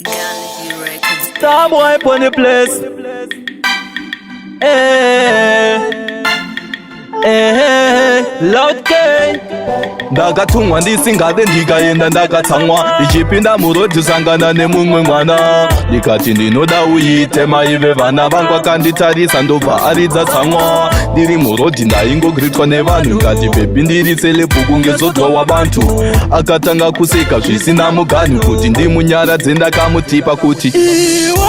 Star boy on the place. Loud K. Ndakatumwa ndisingade ndikaenda ndakatsamwa ichipinda murodhi sangana nemumwe mwana ndikati ndinoda uite maive vana vangu akanditarisa ndobva aridza tsamwa ndiri murodhi ndaingogritwa nevanhu ngati bhebhi ndiri selebhuku ngezodzwa wabantu akatanga kuseka zvisina muganhu kuti ndimunyaradze ndakamutipa kuti iwe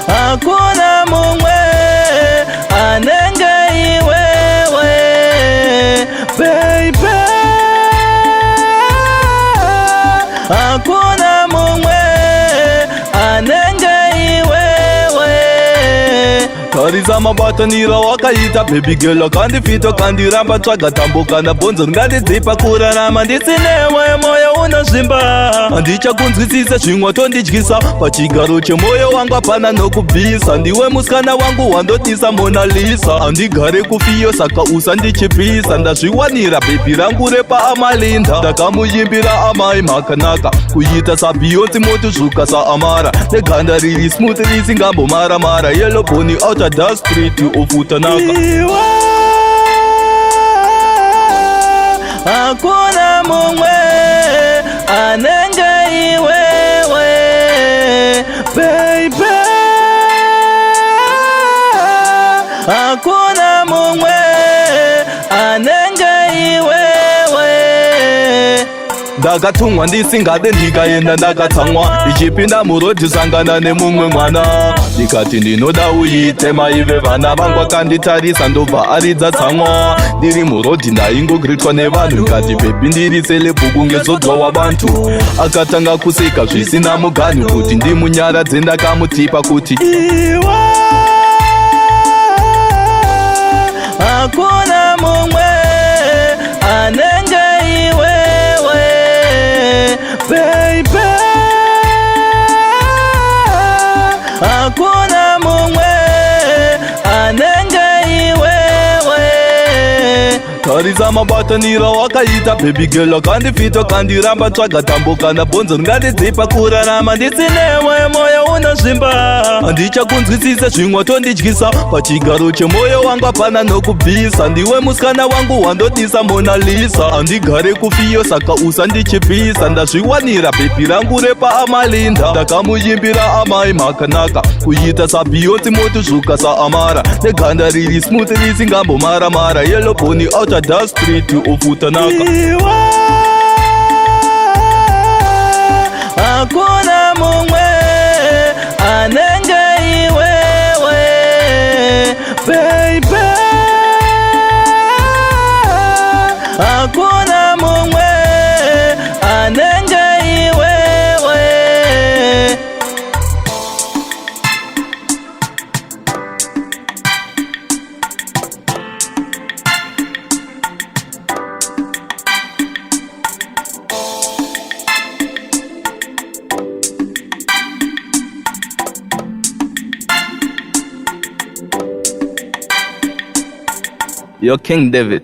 hakuna mumwe anenge iwewe baby hakuna mumwe anenge iwewe tarisa mabatanira wakaita baby girl akandifita kandiramba tsvaga tambokana bhonzo ringandidzipa kurarama ndisinewe moyo unozvimba handichakunzwisisa zvimwe tondidyisa pachigaro chemoyo wangu hapana nokubvisa ndiwe musikana wangu wandotisa Mona Lisa handigare kufiyo saka usandichipisa ndazviwanira bhebhi rangu repa amalinda ndakamuyimbira amai makanaka kuita sabiyonzi motuzvuka saamara neganda riri smooth risingambomara-mara yellow boni outer dust street ofutanaka hakuna mumwe anenge iwewe baby hakuna mumwe anenge iwewe ndakatumwa ndisingade ndikaenda ndakatsamwa ichipinda murodhi sangana nemumwe mwana ndikati ndinoda uite maive vana vangu akanditarisa ndobva aridza tsamwa ndiri murodhi ndaingogritwa nevanhu ngati bhebhi ndiri selebhuku ngezodzwa wabantu akatanga kuseka zvisina muganhu kuti ndimunyaradze ndakamutipa kuti iwe hakuna mumwe anenge iwewe baby hakuna mumwe anenge iwewe tarisa mabatanira wakaita baby girl akandifita kandiramba tsvaga tambokana bhonzo ringandidzipa kurarama ndisinewe moyo unozvimba handichakunzwisisa zvimwe tondidyisa pachigaro chemoyo wangu hapana nokubvisa ndiwe musikana wangu wandotisa Mona Lisa handigare kufiyo saka usandichipisa ndazviwanira bhebhi rangu repa amalinda ndakamuyimbira amai makanaka kuita sabiyonzi motuzvuka saamara neganda riri smooth risingambomara-mara yellow boni outer dust street ofutanaka hakuna mumwe anenge iwewe baby hakuna mumwe anenge iwewe You're King David.